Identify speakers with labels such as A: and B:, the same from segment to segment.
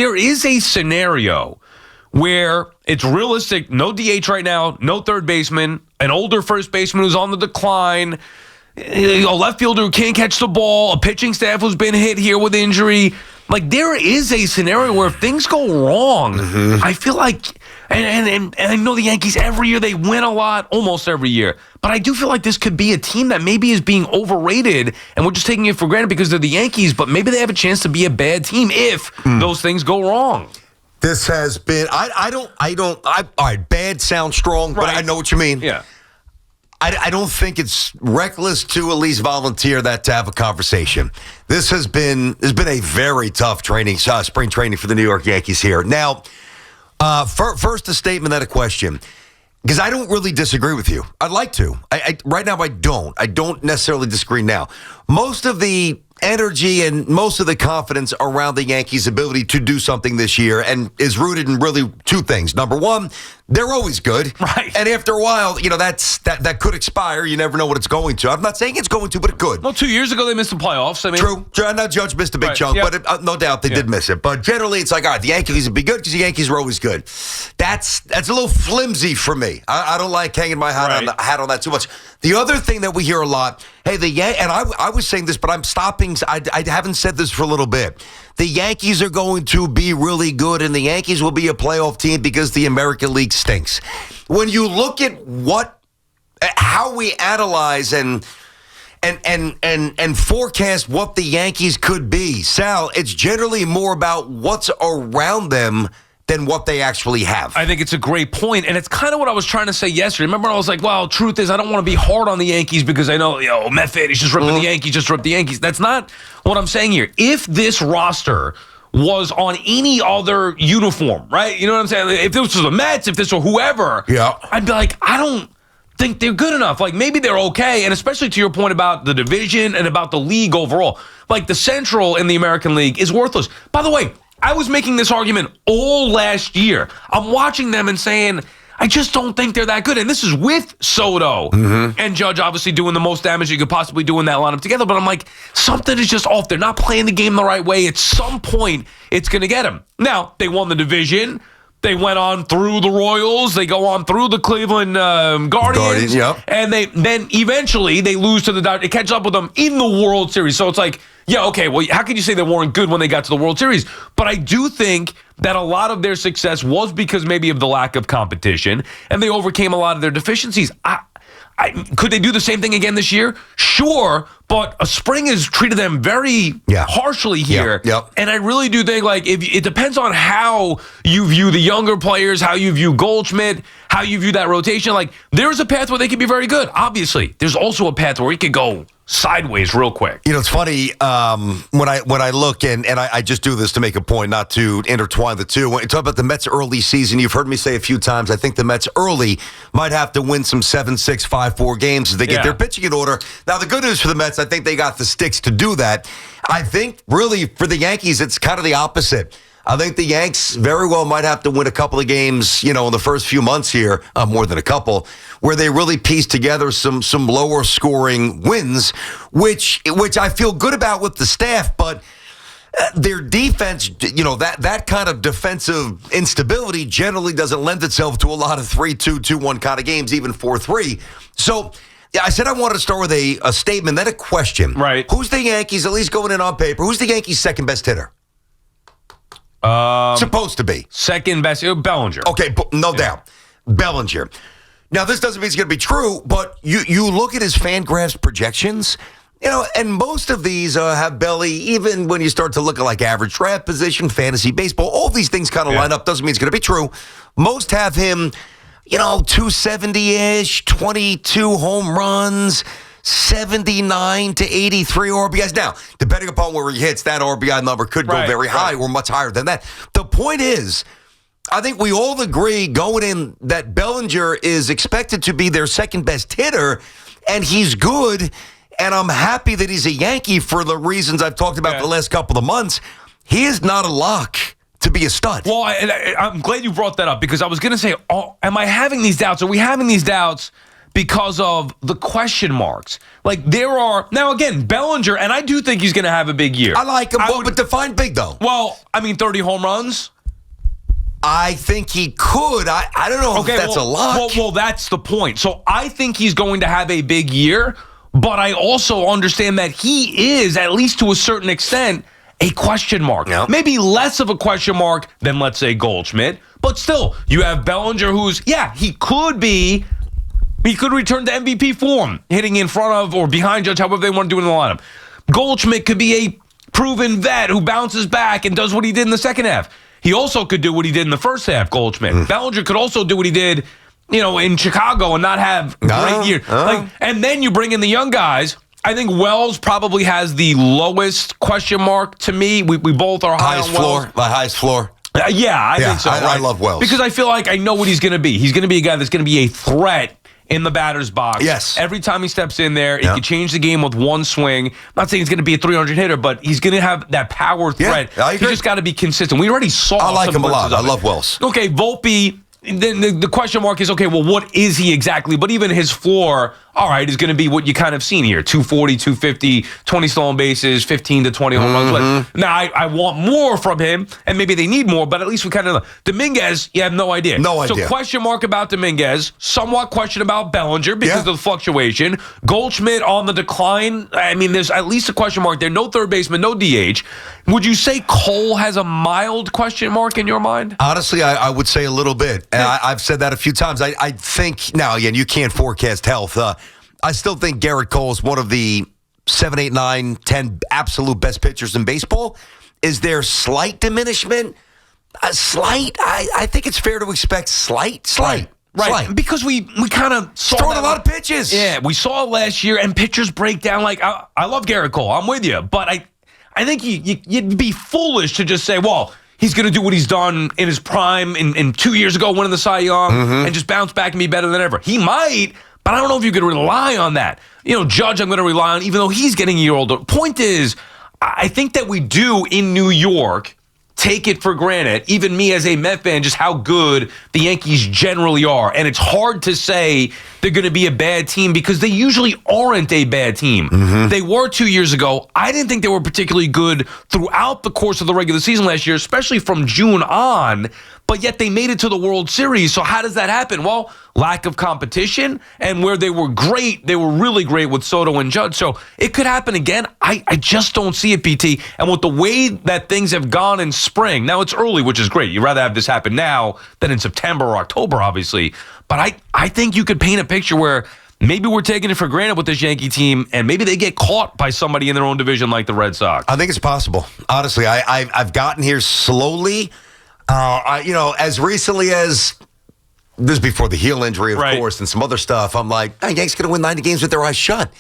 A: there is a scenario where it's realistic, no DH right now, no third baseman, an older first baseman who's on the decline, a left fielder who can't catch the ball, a pitching staff who's been hit here with injury. Like, there is a scenario where if things go wrong, I feel like, and I know the Yankees every year, they win a lot, almost every year. But I do feel like this could be a team that maybe is being overrated, and we're just taking it for granted because they're the Yankees, but maybe they have a chance to be a bad team if those things go wrong.
B: This has been, all right, bad sounds strong, but I know what you mean.
A: Yeah.
B: I don't think it's reckless to at least volunteer that to have a conversation. This has been a very tough spring training for the New York Yankees here. Now, first a statement, then a question, because I don't really disagree with you. I'd like to. Right now, I don't. I don't necessarily disagree now. Most of the energy and most of the confidence around the Yankees' ability to do something this year and is rooted in really two things. Number one, they're always good.
A: Right.
B: And after a while, that could expire. You never know what it's going to. I'm not saying it's going to, but it could.
A: Well, 2 years ago, they missed the playoffs.
B: True. I know Judge missed a big chunk, but no doubt they did miss it. But generally, it's like, all right, the Yankees would be good because the Yankees were always good. That's a little flimsy for me. I don't like hanging my hat on that too much. The other thing that we hear a lot, hey, and I was saying this, but I'm stopping. I haven't said this for a little bit. The Yankees are going to be really good, and the Yankees will be a playoff team because the American League stinks. When you look at how we analyze and forecast what the Yankees could be, Sal, it's generally more about what's around them than what they actually have.
A: I think it's a great point, and it's kind of what I was trying to say yesterday. Remember, I was like, well, truth is, I don't want to be hard on the Yankees because I know, Method, he's just ripping the Yankees, just rip the Yankees. That's not what I'm saying here. If this roster was on any other uniform, right? You know what I'm saying? If this was the Mets, if this were whoever, I'd be like, I don't think they're good enough. Like, maybe they're okay, and especially to your point about the division and about the league overall. Like, the Central in the American League is worthless. By the way, I was making this argument all last year. I'm watching them and saying, I just don't think they're that good. And this is with Soto and Judge obviously doing the most damage you could possibly do in that lineup together. But I'm like, something is just off. They're not playing the game the right way. At some point, it's going to get them. Now, they won the division. They went on through the Royals. They go on through the Cleveland Guardians. And then eventually they lose to the Dodgers. It catches up with them in the World Series. So it's like, yeah, okay, well, how can you say they weren't good when they got to the World Series? But I do think that a lot of their success was because maybe of the lack of competition, and they overcame a lot of their deficiencies. Could they do the same thing again this year? Sure, but a spring has treated them very harshly here. And I really do think, like, if it depends on how you view the younger players, how you view Goldschmidt, how you view that rotation. Like, there's a path where they could be very good, obviously. There's also a path where it could go sideways real quick.
B: It's funny when I look and I just do this to make a point, not to intertwine the two. When you talk about the Mets early season, you've heard me say a few times, I think the Mets early might have to win some 7-6, 5-4 games as they get their pitching in order. Now, the good news for the Mets, I think they got the sticks to do that. I think really for the Yankees, it's kind of the opposite. I think the Yanks very well might have to win a couple of games, in the first few months here, more than a couple, where they really piece together some lower scoring wins, which I feel good about with the staff, but their defense, that kind of defensive instability generally doesn't lend itself to a lot of 3-2, 2-1 kind of games, even 4-3. So I said I wanted to start with a statement, then a question.
A: Right.
B: Who's the Yankees, at least going in on paper, who's the Yankees' second best hitter? Supposed to be.
A: Second best, Bellinger.
B: Okay, no doubt. Bellinger. Now, this doesn't mean it's going to be true, but you look at his Fangraphs projections, and most of these have Belly, even when you start to look at like average draft position, fantasy baseball, all these things kind of line up. Doesn't mean it's going to be true. Most have him, 270-ish, 22 home runs, 79 to 83 RBIs. Now, depending upon where he hits, that RBI number could go very high or much higher than that. The point is, I think we all agree going in that Bellinger is expected to be their second best hitter, and he's good, and I'm happy that he's a Yankee for the reasons I've talked about the last couple of months. He is not a lock to be a stud.
A: Well, I'm glad you brought that up because I was going to say, am I having these doubts? Are we having these doubts because of the question marks. Like there are now again Bellinger, and I do think he's going to have a big year.
B: I like him, but define big though.
A: Well, I mean 30 home runs.
B: I think he could. I don't know if that's a lot.
A: Well, that's the point. So I think he's going to have a big year, but I also understand that he is, at least to a certain extent, a question mark.
B: Yeah.
A: Maybe less of a question mark than, let's say, Goldschmidt. But still, you have Bellinger who's, he could return to MVP form, hitting in front of or behind Judge, however they want to do it in the lineup. Goldschmidt could be a proven vet who bounces back and does what he did in the second half. He also could do what he did in the first half, Goldschmidt. Bellinger could also do what he did, in Chicago and not have a great year. And then you bring in the young guys. I think Wells probably has the lowest question mark to me. We both are high on Wells.
B: My highest floor.
A: I think so.
B: I love Wells.
A: Because I feel like I know what he's going to be. He's going to be a guy that's going to be a threat in the batter's box.
B: Yes.
A: Every time he steps in there, he can change the game with one swing. I'm not saying he's going to be a 300 hitter, but he's going to have that power threat.
B: I agree.
A: He just got to be consistent. We already saw
B: I like him a lot. I
A: it.
B: love Wells.
A: Okay, Volpe. Then the question mark is, okay, well, what is he exactly? But even his floor, all right, is going to be what you kind of seen here. 240, 250, 20 stolen bases, 15 to 20 home runs. Now, I want more from him, and maybe they need more, but at least we kind of know. Dominguez, you have no idea.
B: No idea.
A: So question mark about Dominguez, somewhat question about Bellinger because of the fluctuation. Goldschmidt on the decline. I mean, there's at least a question mark there. No third baseman, no DH. Would you say Cole has a mild question mark in your mind?
B: Honestly, I would say a little bit. And I've said that a few times. I think, now again, you can't forecast health. I still think Garrett Cole is one of the 7, 8, 9, 10 absolute best pitchers in baseball. Is there slight diminishment? Slight? I think it's fair to expect slight.
A: Right.
B: Slight.
A: Because we kind of saw
B: throwing a lot of pitches.
A: Yeah, we saw it last year, and pitchers break down. Like, I love Garrett Cole. I'm with you. But I think you'd be foolish to just say, well, he's going to do what he's done in his prime in 2 years ago, winning the Cy Young, and just bounce back and be better than ever. He might, but I don't know if you could rely on that. Judge, I'm going to rely on, even though he's getting a year older. Point is, I think that we do in New York take it for granted, even me as a Met fan, just how good the Yankees generally are. And it's hard to say they're going to be a bad team because they usually aren't a bad team. They were 2 years ago. I didn't think they were particularly good throughout the course of the regular season last year, especially from June on, but yet they made it to the World Series. So how does that happen? Well, lack of competition, and where they were great, they were really great with Soto and Judge. So it could happen again. I just don't see it, PT. And with the way that things have gone in spring, now it's early, which is great. You'd rather have this happen now than in September or October, obviously. But I think you could paint a picture where maybe we're taking it for granted with this Yankee team, and maybe they get caught by somebody in their own division like the Red Sox.
B: I think it's possible. Honestly, I've gotten here slowly. As recently as this before the heel injury, of course, and some other stuff, I'm like, Yankees going to win 90 games with their eyes shut.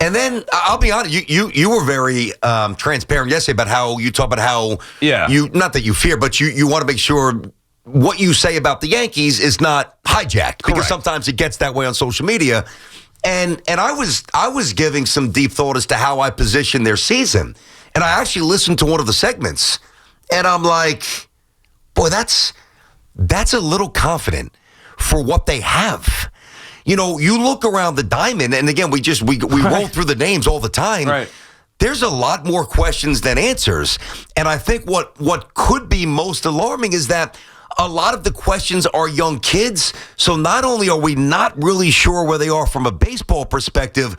B: And then I'll be honest, you were very transparent yesterday about how you talk about how you, not that you fear, but you want to make sure what you say about the Yankees is not hijacked because sometimes it gets that way on social media. And I was giving some deep thought as to how I position their season. And I actually listened to one of the segments, and I'm like, boy, that's a little confident for what they have. You look around the diamond, and again, we roll through the names all the time.
A: Right.
B: There's a lot more questions than answers. And I think what could be most alarming is that a lot of the questions are young kids. So not only are we not really sure where they are from a baseball perspective,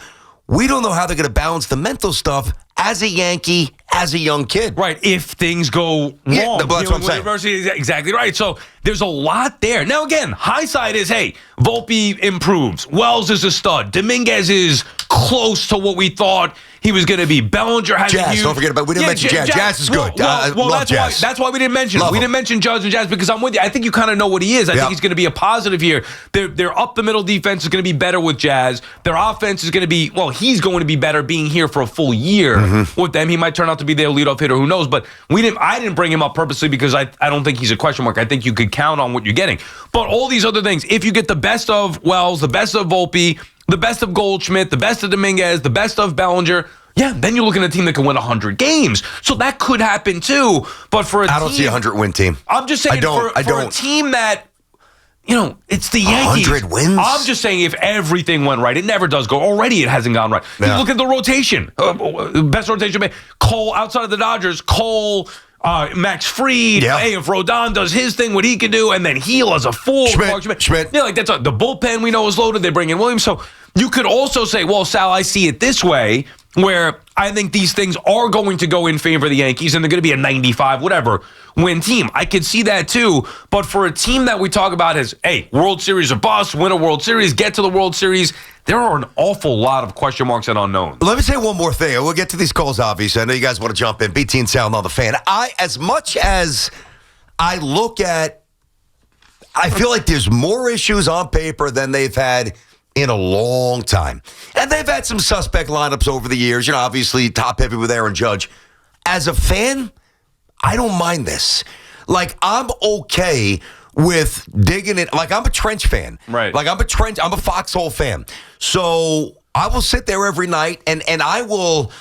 B: we don't know how they're going to balance the mental stuff as a Yankee, as a young kid.
A: Right, if things go wrong.
B: Yeah, that's what I'm saying.
A: Adversity, exactly right. So there's a lot there. Now, again, high side is, hey, Volpe improves. Wells is a stud. Dominguez is close to what we thought he was going to be. Bellinger has
B: Jazz, don't forget about, we didn't mention Jazz. Jazz is good. Love Jazz.
A: That's why we didn't mention him. We didn't mention Judge and Jazz because I'm with you. I think you kind of know what he is. I think he's going to be a positive here. Their up-the-middle defense is going to be better with Jazz. Their offense is going to be, he's going to be better being here for a full year with them. He might turn out to be their leadoff hitter. Who knows? But I didn't bring him up purposely because I don't think he's a question mark. I think you could count on what you're getting. But all these other things, if you get the best of Wells, the best of Volpe, the best of Goldschmidt, the best of Dominguez, the best of Bellinger, then you're looking at a team that can win 100 games. So that could happen too. But for a team,
B: I don't see a 100-win team.
A: I'm just saying for a team that it's the Yankees.
B: 100 wins?
A: I'm just saying if everything went right. It never does go. Already it hasn't gone right.
B: Yeah.
A: You look at the rotation. Best rotation. Cole, outside of the Dodgers, Cole, Max Fried.
B: Yeah.
A: Hey, if Rodon does his thing, what he can do, and then Heel as a full.
B: Schmidt.
A: Yeah, like that's the bullpen we know is loaded. They bring in Williams. So you could also say, well, Sal, I see it this way, where I think these things are going to go in favor of the Yankees, and they're going to be a 95, whatever, win team. I could see that too. But for a team that we talk about as, hey, World Series or bust, win a World Series, get to the World Series, there are an awful lot of question marks and unknowns.
B: Let me say one more thing. We'll get to these calls, obviously. I know you guys want to jump in. BT and Sal on the fan. As much as I look at, I feel like there's more issues on paper than they've had in a long time. And they've had some suspect lineups over the years. Obviously top heavy with Aaron Judge. As a fan, I don't mind this. Like, I'm okay with digging it. Like, I'm a Trench fan.
A: Right.
B: Like, I'm a Foxhole fan. So I will sit there every night and I will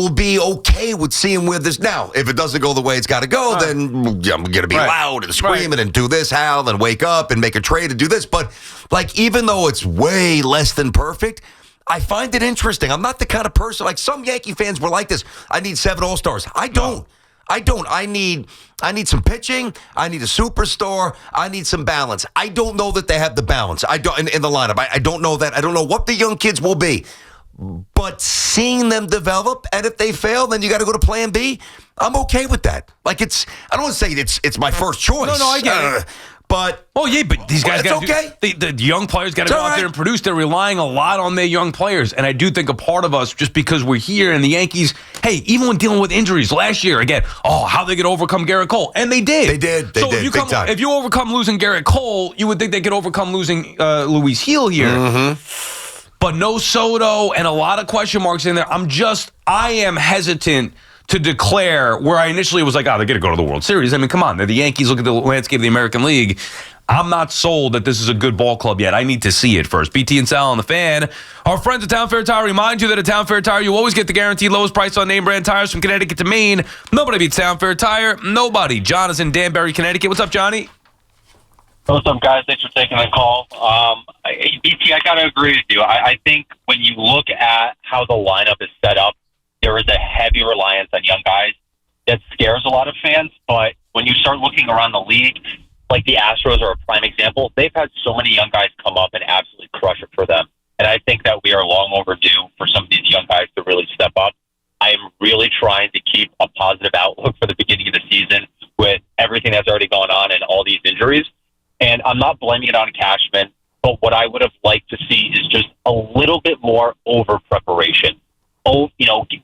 B: be okay with seeing where this. Now, if it doesn't go the way it's got to go, then I'm going to be loud and screaming and do this, Hal, and wake up and make a trade and do this. But, like, even though it's way less than perfect, I find it interesting. I'm not the kind of person, like some Yankee fans were like this. I need 7 All-Stars. I don't. I need some pitching. I need a superstar. I need some balance. I don't know that they have the balance. I don't in the lineup. I don't know that. I don't know what the young kids will be. But seeing them develop, and if they fail, then you got to go to plan B. I'm okay with that. Like, I don't want to say it's my first choice.
A: No, I get it.
B: But
A: but these guys got the young players got to go out there and produce. They're relying a lot on their young players, and I do think a part of us, just because we're here and the Yankees, hey, even when dealing with injuries last year, again, how they could overcome Garrett Cole, and they did.
B: They did. Big time.
A: If you overcome losing Garrett Cole, you would think they could overcome losing Luis Heel here.
B: Mm-hmm.
A: But no Soto and a lot of question marks in there. I am hesitant to declare where I initially was like, they're going to go to the World Series. I mean, come on. They're the Yankees. Look at the landscape of the American League. I'm not sold that this is a good ball club yet. I need to see it first. BT and Sal on the fan. Our friends at Town Fair Tire remind you that at Town Fair Tire, you always get the guaranteed lowest price on name brand tires from Connecticut to Maine. Nobody beats Town Fair Tire. Nobody. John is in Danbury, Connecticut. What's up, Johnny?
C: What's up, guys? Thanks for taking the call. BT, I got to agree with you. I think when you look at how the lineup is set up, there is a heavy reliance on young guys. That scares a lot of fans, but when you start looking around the league, like the Astros are a prime example, they've had so many young guys come up and absolutely crush it for them. And I think that we are long overdue for some of these young guys to really step up. I am really trying to keep a positive outlook for the beginning of the season with everything that's already gone on and all these injuries. And I'm not blaming it on Cashman, but what I would have liked to see is just a little bit more over preparation.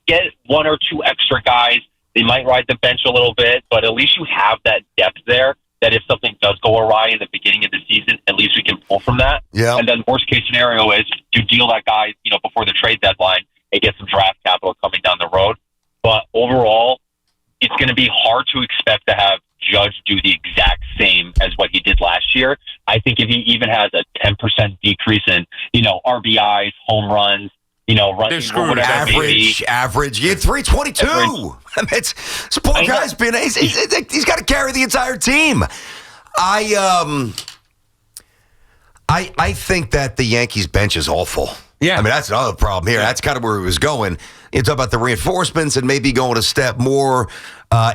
C: Get 1 or 2 extra guys. They might ride the bench a little bit, but at least you have that depth there that if something does go awry in the beginning of the season, at least we can pull from that.
B: Yeah.
C: And then worst case scenario is you deal that guy, before the trade deadline and get some draft capital coming down the road. But overall, it's going to be hard to expect to have Judge do the exact same as what he did last year. I think if he even has a 10% decrease in, RBIs, home runs,
A: They're screwed.
B: Average. You had 322. I mean, this poor guy's been. He's got to carry the entire team. I think that the Yankees bench is awful.
A: Yeah.
B: I mean, that's another problem here. That's kind of where he was going. You talk about the reinforcements and maybe going a step more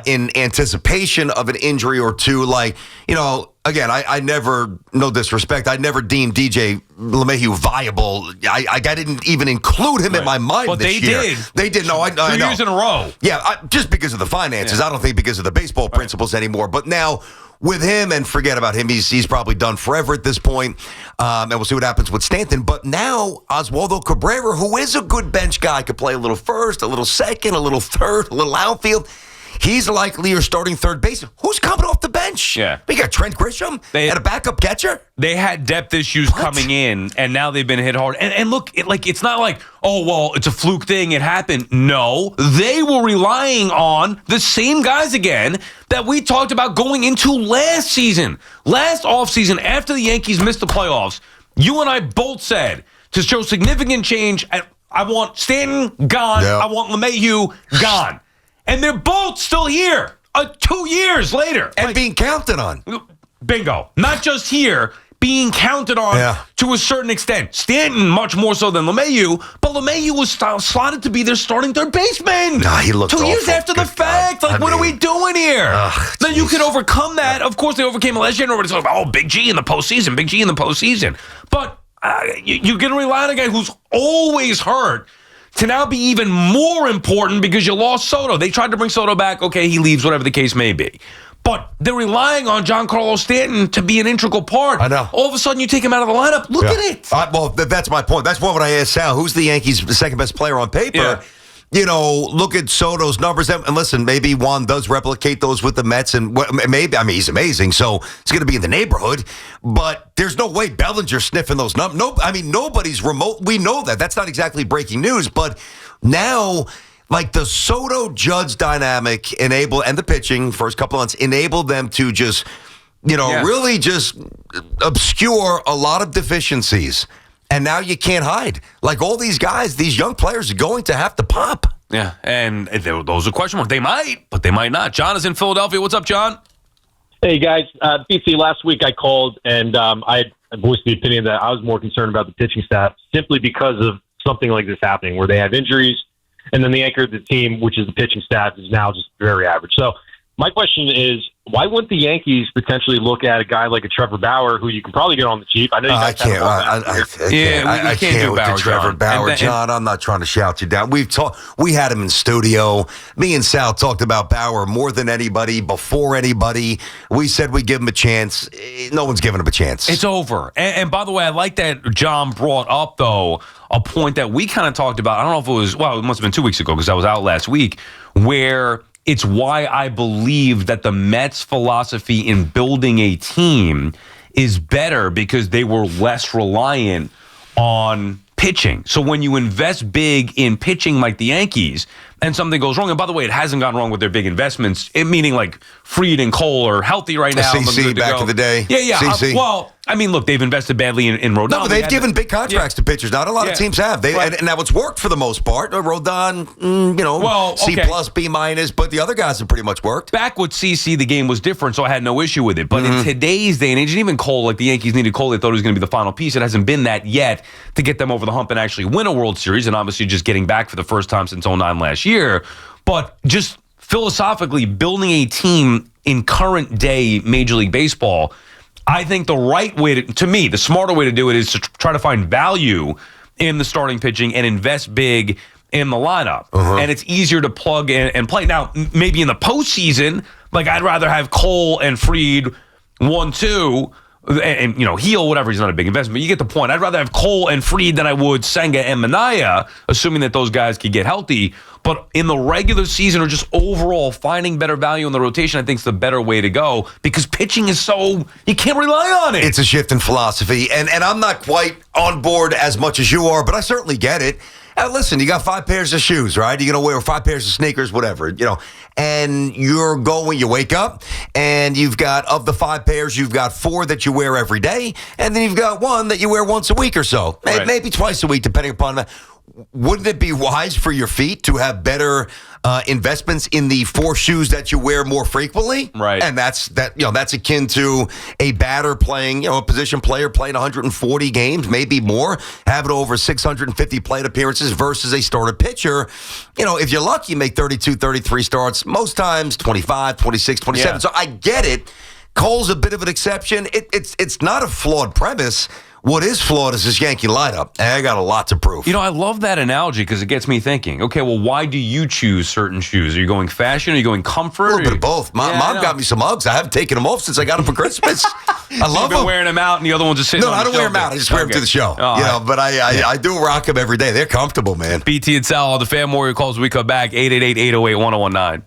B: in anticipation of an injury or two. Like, again, I never, no disrespect, I never deemed DJ LeMahieu viable. I didn't even include him in my mind this year. They did. No, I know.
A: 2 years in a row.
B: Yeah, just because of the finances. I don't think because of the baseball principles anymore. But now, with him, and forget about him, he's probably done forever at this point. And we'll see what happens with Stanton. But now, Oswaldo Cabrera, who is a good bench guy, could play a little first, a little second, a little third, a little outfield. He's likely your starting third baseman. Who's coming off the bench?
A: Yeah.
B: We got Trent Grisham and a backup catcher.
A: They had depth issues coming in, and now they've been hit hard. And look, it's not like, it's a fluke thing. It happened. No, they were relying on the same guys again that we talked about going into last season. Last offseason, after the Yankees missed the playoffs, you and I both said to show significant change, I want Stanton gone.
B: Yeah.
A: I want LeMahieu gone. And they're both still here 2 years later.
B: And being counted on.
A: Bingo. Not just here, being counted on to a certain extent. Stanton, much more so than LeMahieu, but LeMahieu was slotted to be their starting third baseman.
B: Nah, he looked
A: 2 years after the fact.
B: God.
A: What are we doing here? Now, you can overcome that. Of course, they overcame it last year, and everybody's like, oh, Big G in the postseason, Big G in the postseason. But you're going to rely on a guy who's always hurt to now be even more important because you lost Soto. They tried to bring Soto back. Okay, he leaves, whatever the case may be. But they're relying on Giancarlo Stanton to be an integral part.
B: I know.
A: All of a sudden, you take him out of the lineup. Look at it.
B: Well, that's my point. That's what I asked Sal. Who's the Yankees' second best player on paper?
A: Yeah.
B: Look at Soto's numbers. And listen, maybe Juan does replicate those with the Mets. And maybe, he's amazing. So it's going to be in the neighborhood. But there's no way Bellinger's sniffing those numbers. Nobody's remote. We know that. That's not exactly breaking news. But now, like the Soto-Judge dynamic and the pitching first couple months enabled them to just, really just obscure a lot of deficiencies. And now you can't hide. Like all these guys, these young players are going to have to pop.
A: Yeah, and those are question marks. They might, but they might not. John is in Philadelphia. What's up, John?
D: Hey, guys. BT, last week I called, and I voiced the opinion that I was more concerned about the pitching staff simply because of something like this happening where they have injuries, and then the anchor of the team, which is the pitching staff, is now just very average. So my question is, why wouldn't the Yankees potentially look at a guy like a Trevor Bauer, who you can probably get on the cheap? I know you guys
B: I can't with
A: Bauer,
B: the Trevor
A: John.
B: Bauer, John. I'm not trying to shout you down. We had him in studio. Me and Sal talked about Bauer more than anybody, before anybody. We said we'd give him a chance. No one's giving him a chance.
A: It's over. And by the way, I like that John brought up, though, a point that we kind of talked about. I don't know if it was, it must have been 2 weeks ago because I was out last week, where it's why I believe that the Mets' philosophy in building a team is better because they were less reliant on pitching. So when you invest big in pitching like the Yankees and something goes wrong, and by the way, it hasn't gone wrong with their big investments, meaning like Fried and Cole are healthy right now.
B: CC back in the day.
A: Yeah.
B: CC.
A: Look, they've invested badly in Rodon.
B: No, but they've given big contracts to pitchers. Not a lot of teams have. And now it's worked for the most part. Rodon, C plus, B minus, but the other guys have pretty much worked.
A: Back with CC, the game was different, so I had no issue with it. But in today's day and age, and even Cole, like the Yankees needed Cole, they thought it was going to be the final piece. It hasn't been that yet to get them over the hump and actually win a World Series, and obviously just getting back for the first time since 2009 last year. But just philosophically, building a team in current day Major League Baseball, I think the right way to me, the smarter way to do it is to try to find value in the starting pitching and invest big in the lineup. And it's easier to plug in and play. Now, maybe in the postseason, like I'd rather have Cole and Fried 1-2 and Heel, whatever, he's not a big investment, but you get the point. I'd rather have Cole and Fried than I would Senga and Minaya, assuming that those guys could get healthy. But in the regular season or just overall, finding better value in the rotation, I think is the better way to go because pitching is you can't rely on it.
B: It's a shift in philosophy, and I'm not quite on board as much as you are, but I certainly get it. Listen, you got 5 pairs of shoes, right? You're going to wear 5 pairs of sneakers, whatever, and you wake up, and you've got, of the 5 pairs, you've got 4 that you wear every day, and then you've got 1 that you wear once a week or so, maybe twice a week, depending upon that. Wouldn't it be wise for your feet to have better investments in the 4 shoes that you wear more frequently?
A: Right.
B: And that's akin to a batter playing, a position player playing 140 games, maybe more, having over 650 plate appearances versus a starter pitcher. If you're lucky, you make 32, 33 starts, most times 25, 26, 27.
A: Yeah.
B: So I get it. Cole's a bit of an exception. It's not a flawed premise. What is flawed is this Yankee lineup. And I got a lot to prove.
A: I love that analogy because it gets me thinking, okay, well, why do you choose certain shoes? Are you going fashion? Are you going comfort?
B: A little bit of both. Mom got me some Uggs. I haven't taken them off since I got them for Christmas. I love them.
A: Wearing them out and the other ones just sitting on the
B: I don't wear them out. I just wear them to the show. But I do rock them every day. They're comfortable, man.
A: BT and Sal on the Fan Warrior calls. We come back, 888-808-1019.